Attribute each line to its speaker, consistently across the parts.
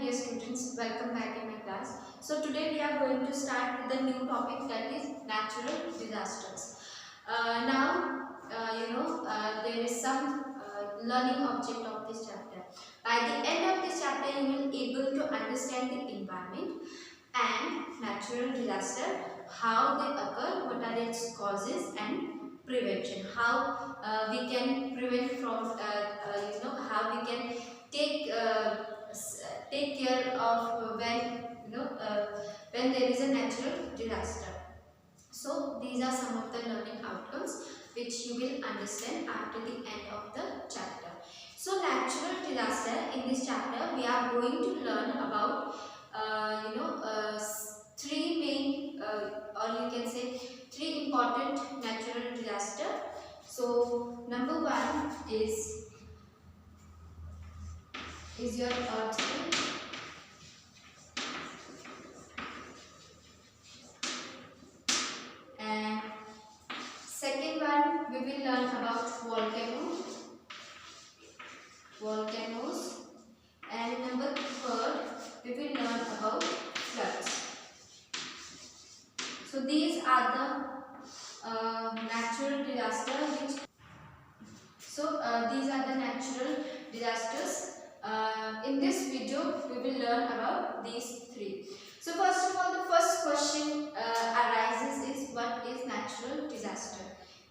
Speaker 1: dear students, welcome back in my class. So today we are going to start with the new topic, that is natural disasters. There is some learning object of this chapter. By the end of this chapter, you will be able to understand the environment and natural disaster, how they occur, what are its causes and prevention, how we can prevent from, how we can take take care of when there is a natural disaster. So these are some of the learning outcomes which you will understand after the end of the chapter. So natural disaster, in this chapter we are going to learn about three main or you can say three important natural disaster. So number one is your earthquake. And second one, we will learn about volcanoes. And number third, we will learn about floods. So these are the natural disasters these are the natural disasters. In this video, we will learn about these three. So first of all, the first question arises is what is natural disaster?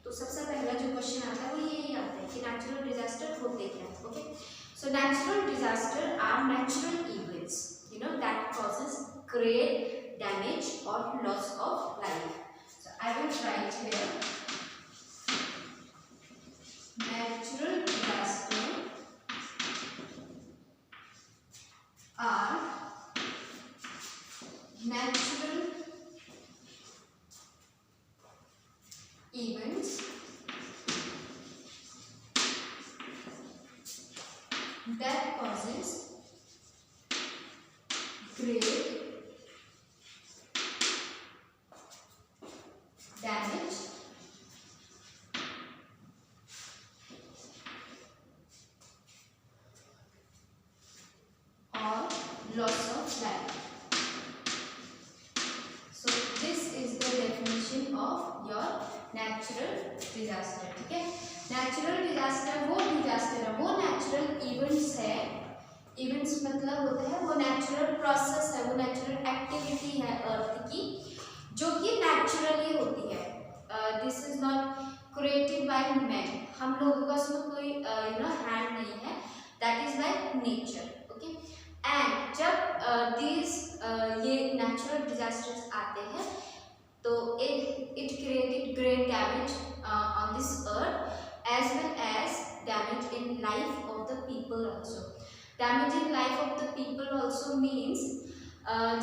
Speaker 1: तो सबसे पहला जो question आता है वो यही आता है कि नेचुरल डिजास्टर होते क्या हैं. Okay, so natural disaster are natural events that causes great damage or loss of life. So I will write here natural disaster are natural events that causes great damage or loss of life. So this is the definition of your natural disaster. ठीक है, natural disaster वो disaster है, वो natural events है. Events मतलब होता है वो नेचुरल प्रोसेस है, वो नेचुरल एक्टिविटी है अर्थ की जो कि नेचुरली होती है. This is not created by man. हम लोगों का उसमें कोई हैंड नहीं है. That is by nature. Okay, and जब ये नेचुरल डिजास्टर्स आते हैं तो it created great damage on this earth as well as damage in life of the people also. Damage in life of the people also means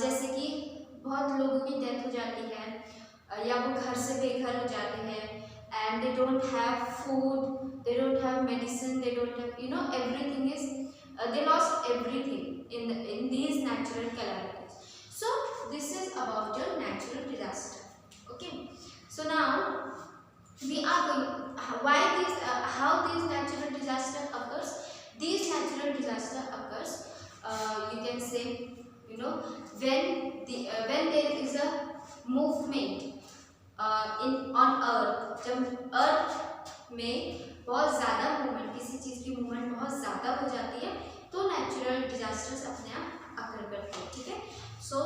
Speaker 1: जैसे कि बहुत लोगों की डेथ हो जाती है या वो घर से बेघर हो जाते हैं and they don't have food, they don't have medicine, they don't have everything is they lost everything in these natural calamities. So this is about your natural disaster. Okay, so now we are going how these natural disaster occurs. These natural disaster occurs you can say when there is a movement on earth. जब अर्थ में बहुत ज़्यादा movement, किसी चीज़ की movement बहुत ज़्यादा हो जाती है तो नेचुरल डिजास्टर्स अपने आप अकर करते हैं. ठीक है, so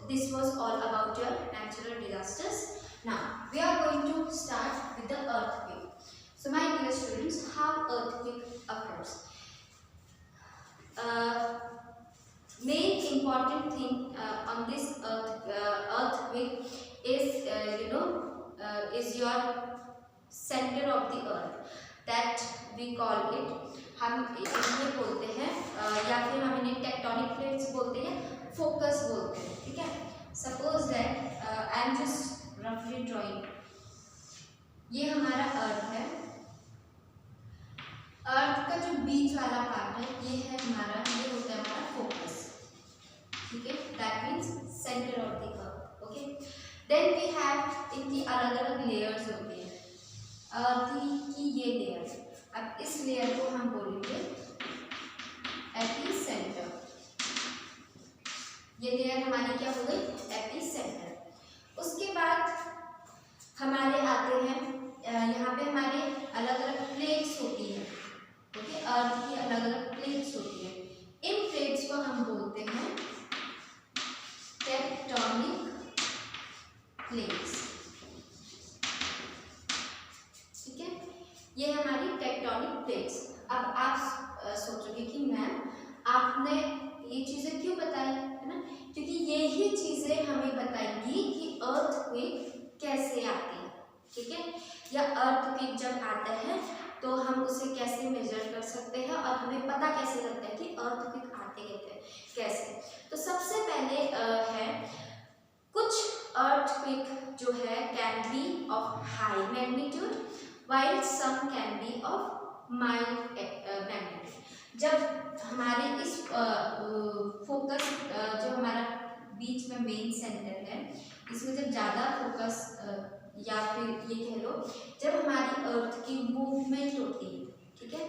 Speaker 1: this was all about your natural disasters. Now we are going to start with the earthquake. So my dear students, how earthquake occurs. Main important thing on this earthquake is is your center of the earth, that we call it. हम इन्हें बोलते हैं या फिर हम इन्हें tectonic plates बोलते हैं, फोकस बोलते हैं. ठीक है, suppose that I am just रफली ड्राइंग. ये हमारा अर्थ है. अर्थ का जो बीच वाला पार्ट है ये है हमारा, ये होता है हमारा फोकस. ठीक है, that means centre of the earth. Okay, then we have इनकी अलग अलग लेयर्स होती है. अर्थ की ये लेयर, अब इस लेयर को हम बोलेंगे एपिसेंटर. ये लेयर हमारी क्या हो गई, एपिसेंटर। उसके बाद हमारे आते हैं यहाँ पे हमारे अलग अलग प्लेट्स होती है, ओके, अर्थ की अलग अलग प्लेट्स होती है। इन प्लेट्स को हम बोलते हैं टेक्टोनिक प्लेट्स, ठीक है, ये हमारी टेक्टोनिक प्लेट्स। अब आप सोचोगे कि मैम आपने ये चीजें क्यों बताई, है ना, क्योंकि यही चीजें हमें बताएंगी कि अर्थक्वेक कैसे आती है, ठीक है, या अर्थक्वेक जब आता है तो हम उसे कैसे मेजर कर सकते हैं और हमें पता कैसे लगता है कि अर्थक्वेक आते कैसे। तो सबसे पहले है कुछ अर्थक्वेक जो है can be of high magnitude while some can be of mild magnitude। जब हमारे इस फोकस जो हमारा बीच में मेन सेंटर है, इसमें जब ज़्यादा फोकस या फिर ये कह लो जब हमारी अर्थ की मूवमेंट होती है, ठीक है,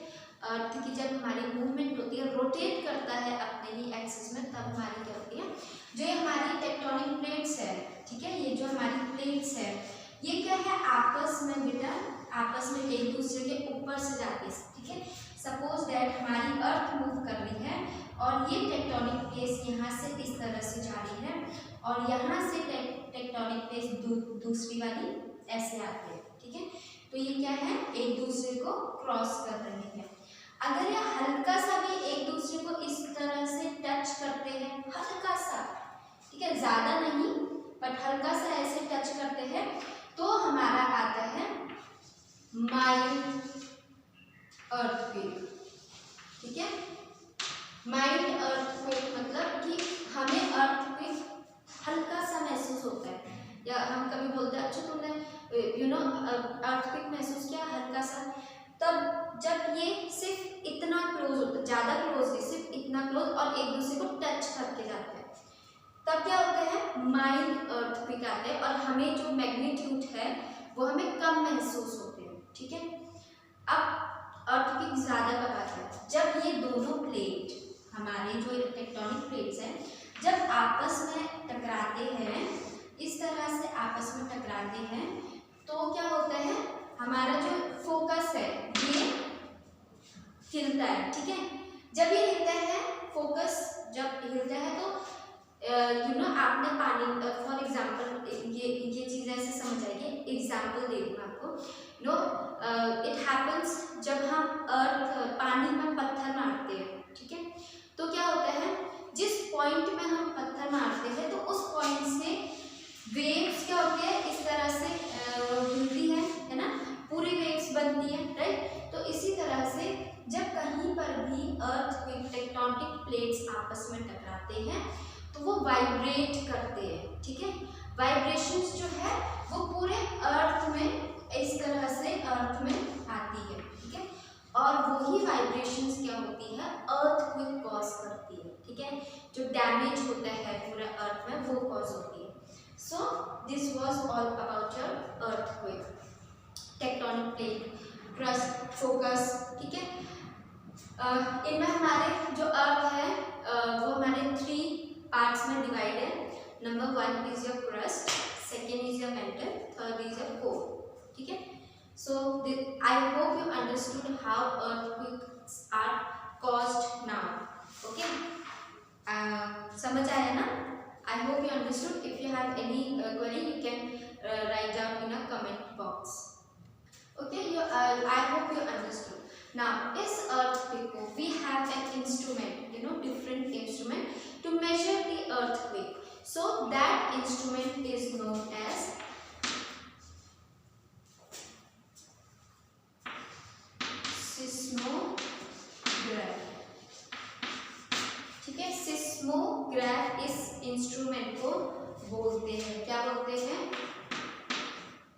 Speaker 1: अर्थ की जब हमारी मूवमेंट होती है, रोटेट करता है अपने ही एक्सिस में, तब हमारी क्या होती है, जो ये हमारी टेक्टोनिक प्लेट्स है, ठीक है, ये जो हमारी प्लेट्स है ये क्या है, आपस में बेटा आपस में एक दूसरे के ऊपर से जाती है, ठीक है। सपोज दैट हमारी अर्थ मूव कर रही है और ये टेक्टोनिक प्लेट्स यहाँ से इस तरह से जा रही है और यहाँ से टेक्टोनिक प्लेट्स दूसरी वाली ऐसे आती है, ठीक है। तो ये क्या है, एक दूसरे को क्रॉस कर रही है। अगर ये हल्का सा भी एक दूसरे को इस तरह से टच करते हैं, हल्का सा, ठीक है, ज्यादा नहीं बट हल्का सा ऐसे टच करते हैं, तो हमारा आता है माइल्ड अर्थक्वेक, ठीक है। माइल्ड अर्थक्वेक मतलब कि हमें अर्थक्वेक हल्का सा महसूस होता है, या हम कभी बोलते हैं अच्छा तुमने अर्थक्वेक महसूस किया हल्का सा, तब जब ये सिर्फ इतना क्लोज होता है, ज़्यादा क्लोज नहीं, सिर्फ इतना क्लोज और एक दूसरे को टच करके जाते हैं, तब क्या होता है, माइल्ड अर्थक्वेक आते हैं और हमें जो मैग्नीट्यूड है वो हमें कम महसूस होते हैं, ठीक है। अब अर्थक्वेक ज़्यादा कब आता है, जब ये दोनों प्लेट हमारे जो टेक्टोनिक प्लेट्स हैं जब आपस में टकराते हैं, इस तरह से आपस में टकराते हैं, तो क्या होता है, हमारा जो फोकस है ये हिलता है, ठीक है। जब ये हिलता है, फोकस जब हिलता है तो आपने पानी, फॉर एग्जाम्पल ये चीज़ ऐसे समझ आएगी, एग्जाम्पल दे दूँ आपको। इट हैपन्स जब हम पानी में पत्थर मारते हैं, ठीक है, तो क्या होता है, जिस पॉइंट में हम पत्थर मारते हैं तो उस पॉइंट से वेव्स क्या होती है, इस तरह से हिलती है ना, पूरी वेव्स बनती है, राइट। तो इसी तरह से जब कहीं पर भी अर्थक्वेक टेक्टोनिक प्लेट्स आपस में टकराते हैं तो वो वाइब्रेट करते हैं, ठीक है। वाइब्रेशंस जो है वो पूरे अर्थ में इस तरह से अर्थ में आती है, ठीक है, और वही वाइब्रेशंस क्या होती है, अर्थक्वेक कॉज करती है, ठीक है, जो डैमेज होता है पूरा अर्थ में वो कॉज होती है। So this was all about your earthquake, tectonic plate, crust, focus, ठीक है। इनमें हमारे जो अर्थ है वो हमारे 3 पार्ट्स में डिवाइड है। Number 1 is your crust, second is your mantle, third is your core, ठीक है। So I hope you understood how earthquakes are caused now, okay. समझ आया ना? I hope you understood. If you have any query you can write down in a comment box, okay. I hope you understood. Now, इस earthquake को we have an instrument, different instrument to measure the earthquake. So that instrument is known as seismograph. ठीक है, seismograph इस instrument को बोलते हैं, क्या बोलते हैं?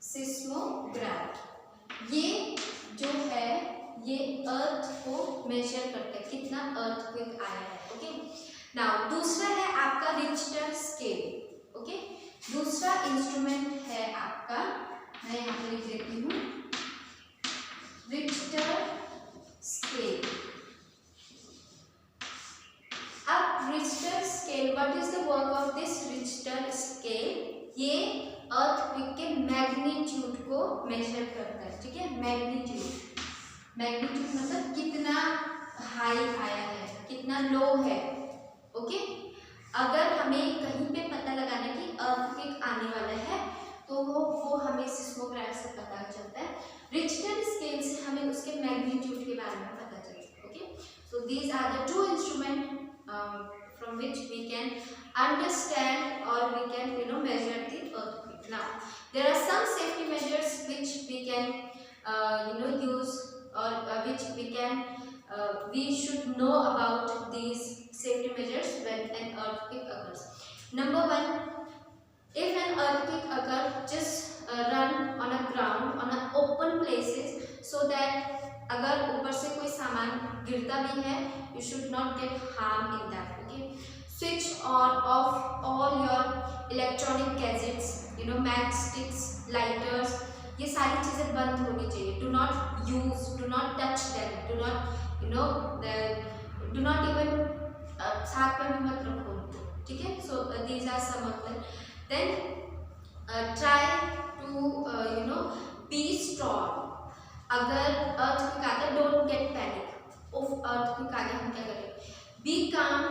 Speaker 1: seismograph। ये जो है ये अर्थ को मेजर करते हैं, कितना अर्थक्वेक आया है, ओके। नाउ दूसरा है आपका रिक्टर स्केल, ओके। दूसरा इंस्ट्रूमेंट है आपका, मैं यहाँ पे लिख देती हूँ, रिक्टर स्केल। अब Richter scale what is the work of this Richter scale? ये अर्थक्वेक के मैग्नीट्यूड को मेजर करता है, ठीक है। मैग्नीट्यूड, मैग्नीट्यूड मतलब कितना हाई आया है, कितना लो है, ओके। अगर हमें कहीं पे पता लगाना है कि अर्थक्वेक आने वाला है तो वो हमें सिस्मोग्राफ से पता चलता है। रिक्टर स्केल से हमें उसके मैग्नीट्यूड के बारे में पता चलता है, okay. So these are the two instrument from which we can understand or we can measure the earthquake. Now there are some safety measures which we can use, or which we should know about these safety measures when an earthquake occurs. Number one, if an earthquake occurs, just run on a ground, on a open places, so that अगर ऊपर से कोई सामान गिरता भी है, you should not get harm in that, okay. Switch on off all your electronic gadgets, matchsticks, lighters, ये सारी चीजें बंद होनी चाहिए. Do not use, do not touch them, do not do not even साथ में भी मत रखो, ठीक है. So these are some of them. Then try to be strong. अगर earthquake आता है, don't get panic. If earthquake आ गया, हम क्या करें? Be calm,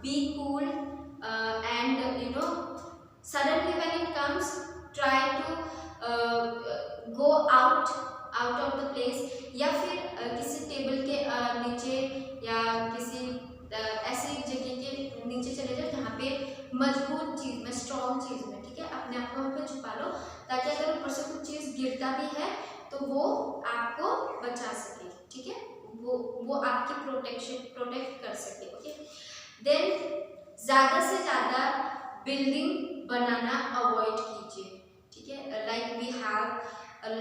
Speaker 1: be cool, and suddenly when it comes, try to go out of the place, या फिर किसी टेबल के नीचे या किसी ऐसी जगह के नीचे चले जाओ जहाँ पे मजबूत चीज में, स्ट्रॉन्ग चीज में, ठीक है. अपने आप को वहाँ पे छुपा लो, ताकि अगर ऊपर से कुछ चीज गिरता भी है तो वो आपको बचा सके, ठीक है. वो आपकी प्रोटेक्ट कर सके, ओके. देन ज़्यादा से ज़्यादा बिल्डिंग बनाना अवॉइड कीजिए, ठीक है. Like we have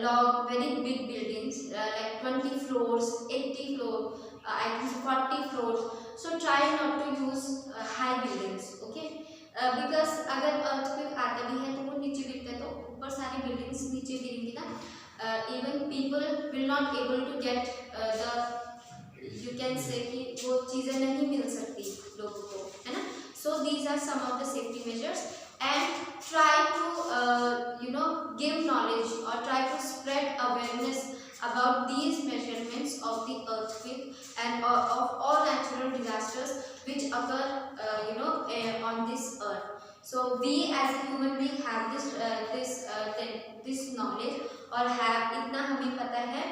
Speaker 1: lot very big buildings, like 20 floors, 80 floors, I think 40 floors. So try not to use high buildings, okay. Because अगर earthquake आता भी है तो वो नीचे गिरता है, तो ऊपर सारी buildings नीचे गिरेंगी ना. Even people will not able to get you can say कि वो चीज़ें नहीं मिल सकती लोगों को, है ना. So these are some of the safety measures, and try to give knowledge or try to spread awareness about these measurements of the earthquake and of all natural disasters which occur on this earth. So we as a human being have this knowledge, और have इतना हमें पता है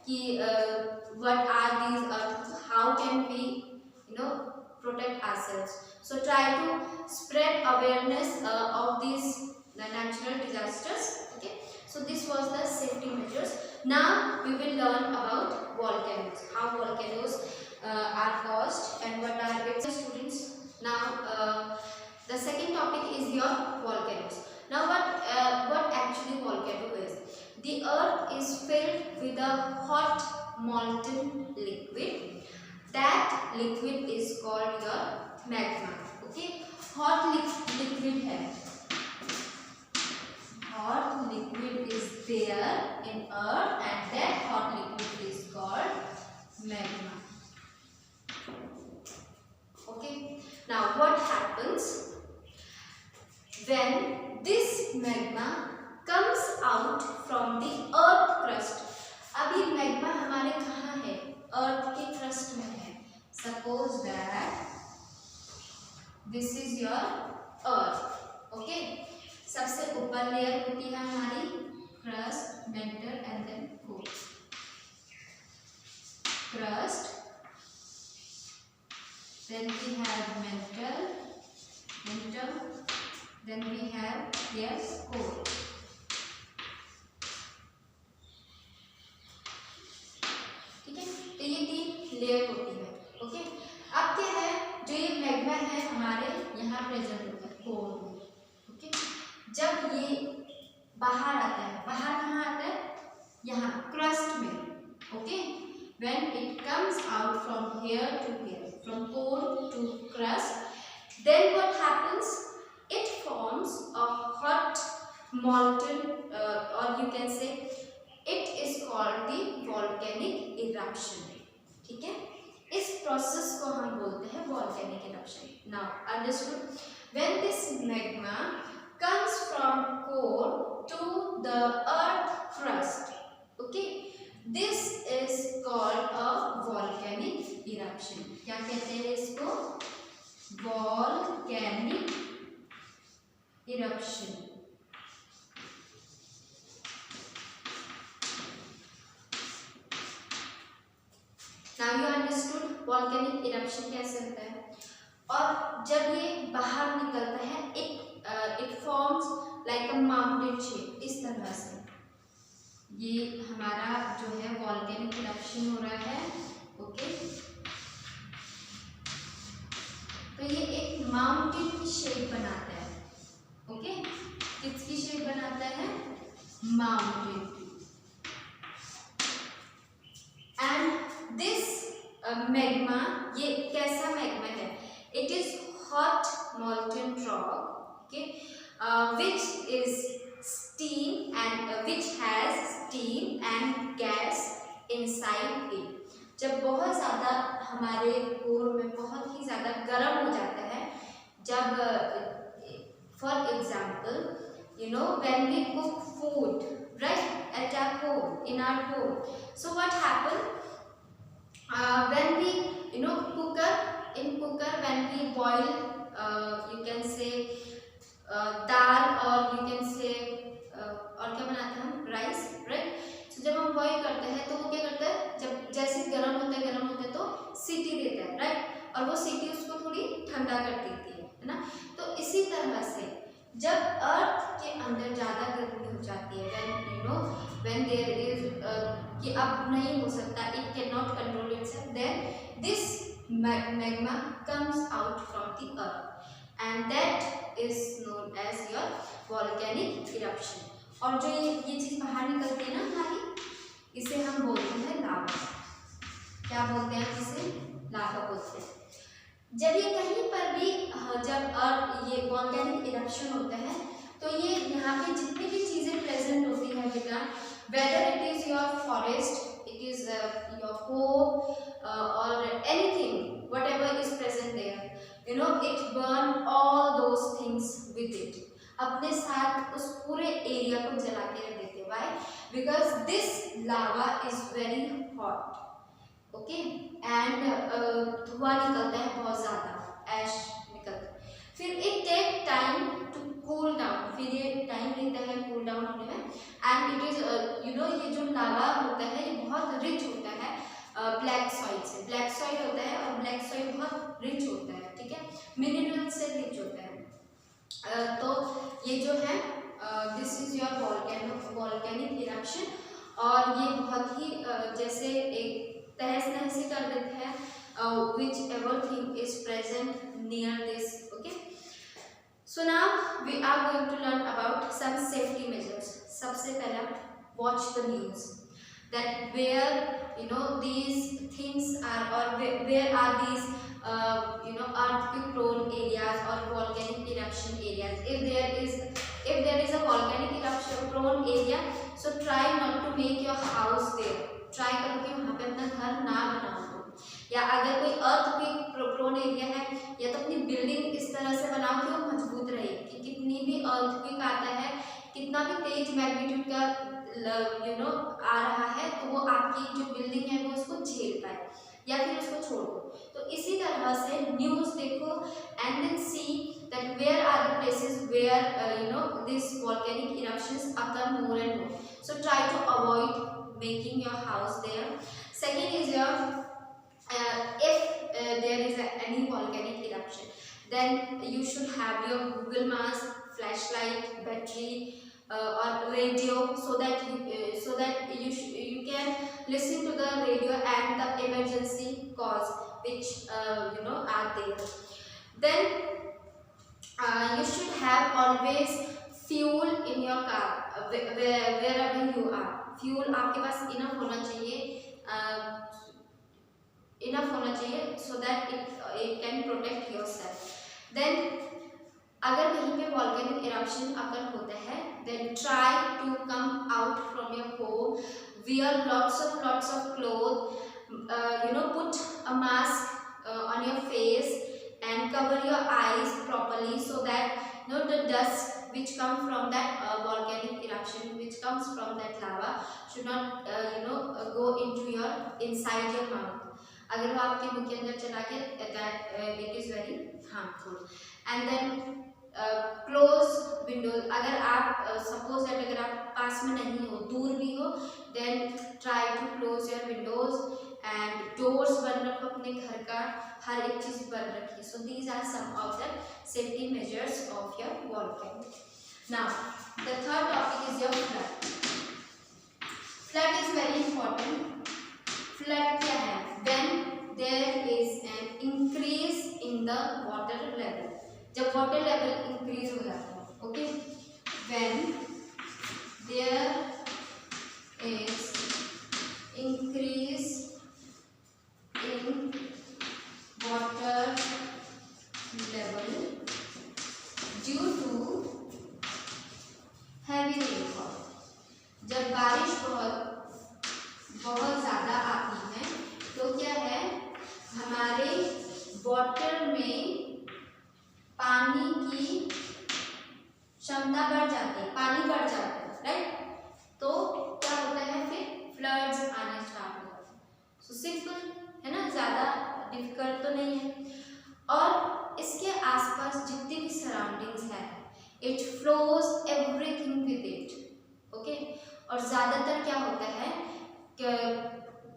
Speaker 1: कि what are these earthquakes, how can we protect ourselves. So try to spread awareness of these natural disasters, okay. So this was the safety measures. Now we will learn about volcanoes, how volcanoes are caused and what are its students. Now the second topic is your volcanoes. Now what actually volcano is? The earth is filled with a hot molten liquid. That liquid is called your magma, okay. Hot liquid है, hot liquid is there in earth, and that hot liquid is called magma, okay. Now what happens when this magma comes out from the earth crust? अभी magma हमारे कहाँ है? Earth के crust में है. Suppose that this is your earth, okay. सबसे ऊपर layer होती है हमारी crust, mantle and then core. Crust, then we have mantle, then we have here core. ठीक है, तो ये 3 लेयर होती है, ओके. अब क्या है, जो ये मैग्मा है हमारे यहाँ प्रेजेंट होता है कोर में, ओके. जब ये बाहर आता है, बाहर कहाँ आता है? यहाँ क्रस्ट में, okay. When it comes out from here to here, from core to crust, then what happens? It forms a hot molten, or you can say it is called the volcanic eruption, ठीक है. इस process को हम बोलते हैं volcanic eruption. Now understood? when this magma comes from core to the earth crust. Okay, this is called a volcanic eruption. क्या कहते हैं इसको? Volcanic eruption. Now you understood volcanic eruption कैसे होता है. और जब ये बाहर निकलता है, it forms like a mountain shape. इस तरह से ये हमारा जो है volcanic eruption हो रहा है. ओके, तो ये एक माउंटेन शेप बनाता है. ओके, किसकी शेप बनाता है? माउंटेन. एंड दिस मैग्मा, ये कैसा मैग्मा है? It is hot molten rock. Okay, which is steam and which has steam and gas inside it. जब बहुत ज़्यादा हमारे कोर में बहुत ही ज़्यादा गर्म हो जाता है, जब for example you know when we cook food right at our home, in our home, so what happen when we in cooker when we boil you can say dal or you can say और क्या बनाते हैं हम? Rice, right. सो जब हम boil करते हैं तो वो क्या करता है, जब जैसे गर्म होता है तो सीटी देता है, राइट. और वो सीटी उसको थोड़ी ठंडा कर देती है ना. तो इसी तरह से जब अर्थ के अंदर ज़्यादा गर्मी हो जाती है, when there is कि अब नहीं हो सकता, it cannot control itself, then this magma comes out from the earth and that is known as your volcanic eruption. और जो ये चीज़ बाहर निकलती है ना हमारी, इसे हम बोलते हैं लावा. क्या बोलते हैं इसे? लावा बोलते हैं. जब ये कहीं पर भी जब ये वॉल्केनिक इरप्शन होता है तो ये यहाँ पे जितनी भी चीज़ें प्रेजेंट होती है बेटा, whether it is your forest, it is your home और anything whatever is present there, it burn all those things with it. अपने साथ उस पूरे एरिया को जला के रख देते. Why? Because this lava is very hot. Okay, and धुआं निकलता है बहुत ज़्यादा, ऐश निकलता है. फिर it take time to cool down, फिर ये टाइम लेता है कूल डाउन होने में. एंड इट इज़ ये जो लावा होता है ये बहुत रिच होता है ब्लैक सॉइल से. ब्लैक सॉइल होता है और ब्लैक सॉइल बहुत रिच होता है, ठीक है, मिनरल से रिच होता है. तो ये जो है this is your volcanic eruption. और ये बहुत ही जैसे एक तहस नहस कर देते हैं whichever thing is present near this. Okay, so now we are going to learn about some safety measures. सबसे पहला, watch the news that where these things are or where are these earthquake prone areas or volcanic eruption areas. If there is a volcanic eruption prone area, so try not to make your house there. try करो कि वहाँ पे अपना घर ना बनाओ. या अगर कोई earthquake prone एरिया है या तो अपनी बिल्डिंग इस तरह से बनाओ कि वो मजबूत रहे, कि कितनी भी earthquake आता है, कितना भी तेज मैग्नीट्यूड का आ रहा है तो वो आपकी जो बिल्डिंग है वो उसको झेल पाए या फिर उसको छोड़ दो. तो इसी तरह से न्यूज़ देखो and then see that where are the places where this volcanic eruptions occur more and more. So try to avoid making your house there. Second is your if there is any volcanic eruption, then you should have your Google Maps, flashlight, battery or radio, so that you can listen to the radio and the emergency calls which are there. Then you should have always fuel in your car wherever you are. Fuel आपके पास enough होना चाहिए so that it can protect yourself. Then अगर कहीं पे volcanic eruption अगर होता है, then try to come out from your home, wear lots of clothes, put a mask on your face and cover your eyes properly so dust which come from that volcanic eruption, which comes from that lava, should not go into your inside your mouth. अगर वो आपके मुंह के अंदर चला गया, that it is very harmful. And then close Windows. अगर आप सपोज दैट अगर आप पास में नहीं हो, दूर भी हो, then try to close your windows and doors बंद रखो अपने घर का, हर एक चीज बंद रखिए. So these are some of the safety measures of your volcano. Now the third topic is your flood. Flood is very important. Flood क्या है? When there is an increase in the water level. जब water level increase हो जाता है, okay, when there is increase in water level due to heavy rainfall. जब बारिश बहुत ज़्यादा आती है तो क्या है, हमारे वाटर में पानी की क्षमता बढ़ जाती है, पानी बढ़ जाता है, राइट. तो क्या होता है, फिर फ्लड्स आने स्टार्ट हो जाते हैं. सो सिंपल है ना, ज़्यादा डिफिकल्ट तो नहीं है. और इसके आसपास जितनी भी सराउंडिंग्स है, it flows everything with it, okay. और ज़्यादातर क्या होता है कि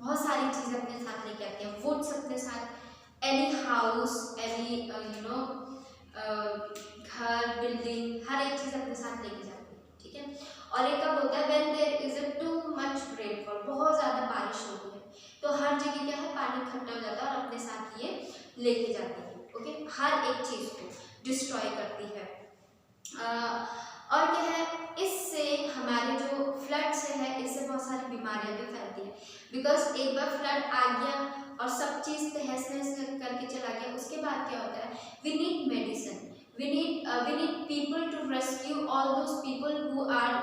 Speaker 1: बहुत सारी चीज़ें अपने साथ लेके आते हैं. वुड्स अपने साथ, एनी हाउस, एनी घर, बिल्डिंग, हर एक चीज़ अपने साथ लेके जाते हैं, ठीक है. और एक कब होता है, when there is a too much rainfall, बहुत ज़्यादा बारिश होती है तो हर जगह क्या है, पानी इकट्ठा हो जाता है और अपने साथ ये लेके जाती है, ओके. हर एक चीज़ को डिस्ट्रॉय करती है. और क्या है, इससे हमारे जो फ्लड से है, इससे बहुत सारी बीमारियां भी फैलती हैं. बिकॉज एक बार फ्लड आ गया और सब चीज़ तहस नहस करके चला गया, उसके बाद क्या होता है, we need medicine, we need people to rescue all those people who are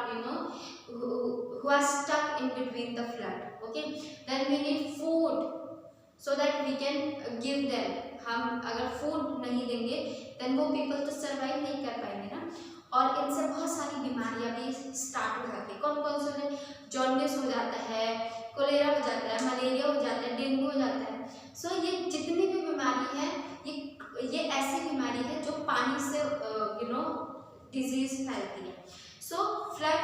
Speaker 1: who are stuck in between the flood, okay. Then we need food so that we can give them. हम अगर food नहीं देंगे then वो people तो survive नहीं कर पाएंगे ना. और इनसे बहुत सारी बीमारियां भी स्टार्ट हो जाती है. कौन कौन से? जॉन्डिस हो जाता है, कोलेरा हो जाता है, मलेरिया हो जाता है, डेंगू हो जाता है. सो ये जितनी भी बीमारी है, ये ऐसी बीमारी है जो पानी से डिजीज फैलती है. सो फ्लड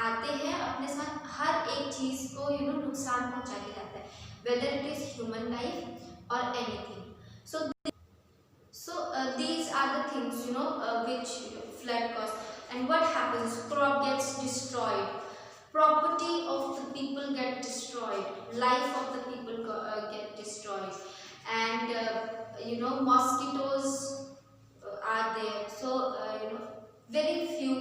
Speaker 1: आते हैं अपने साथ हर एक चीज़ को नुकसान पहुंचा के जाता है, whether it is human life और anything. So these are the things which flood cause. And what happens? Crop gets destroyed, property of the people get destroyed, life of the people get destroyed, and mosquitoes are there. So very few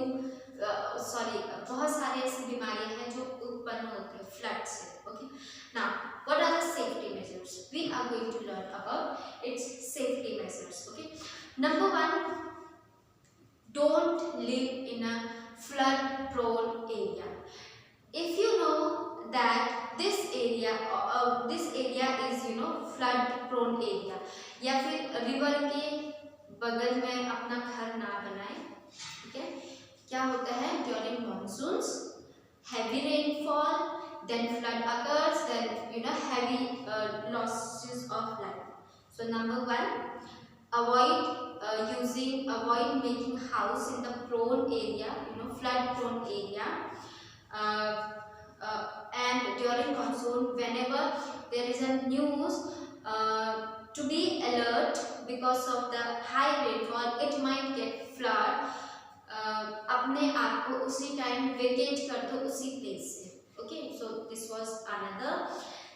Speaker 1: बहुत सारी ऐसी बीमारियां हैं जो उत्पन्न होती है flood से, okay. Now what are the safety measures? We are going to learn about its safety measures, okay. Number 1, don't live in a flood prone area. If you know that this area is flood prone area, या फिर river के बगल में अपना घर ना बनाए, ठीक है. क्या होता है, during monsoons, heavy rainfall, then flood occurs, then heavy losses of life. So number 1, avoid making house in the prone area, flood prone area. And during monsoon, whenever there is a news, to be alert because of the high rainfall, it might get flood. अपने आप को उसी time vacate कर दो उसी place से, okay. So this was another.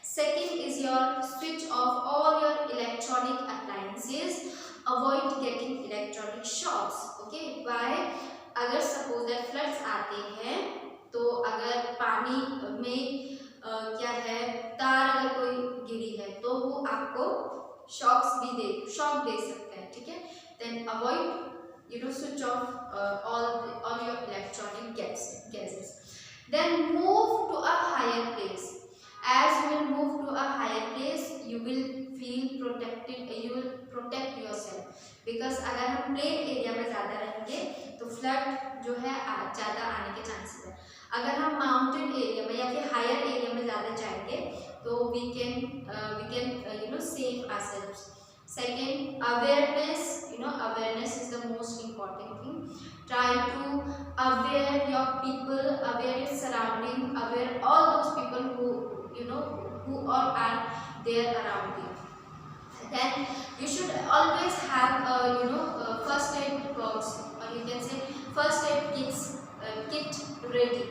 Speaker 1: Second is your switch off all your electronic appliances. Avoid getting electronic shocks, okay. Why? अगर suppose that floods आते हैं तो अगर पानी में क्या है, तार अगर कोई गिरी है तो वो आपको शॉक दे सकते हैं, ठीक है. Then avoid switch off all your electronic gases. Then move to a higher place. As you will move to a higher place, you will feel protected, you will protect yourself. Because अगर हम plain area में ज़्यादा रहेंगे तो flood अगर हम mountain area में या फिर हायर एरिया में ज़्यादा जाएंगे तो we can save ourselves. Second, awareness. Awareness is the most important thing. Try to aware your people, aware your surrounding, aware all those people who are there around you. Then you should always have a first aid box, or you can say first aid kit ready.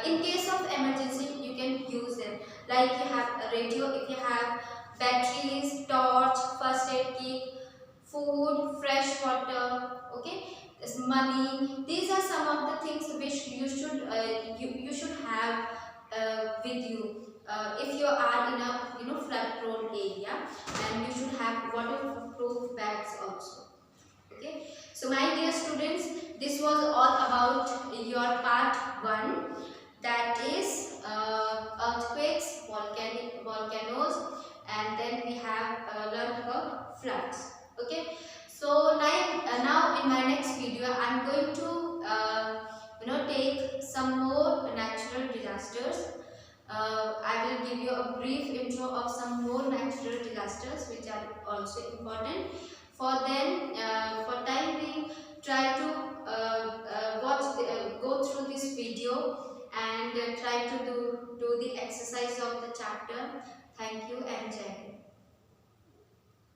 Speaker 1: In case of emergency, you can use them. Like you have a radio, if you have batteries, torch, first aid kit, food, fresh water, okay, this money. These are some of the things which you should have with you. If you are in a flood prone area, then you should have waterproof bags also. Okay, so my dear students, this was all about your part 1, that is earthquakes, volcanoes, and then we have learned about floods. Okay, so now in my next video I am going to take some more natural disasters. I will give you a brief intro of some more natural disasters which are also important. For them, for time being, try to go through this video and try to do the exercise of the chapter. Thank you and Jai Hind.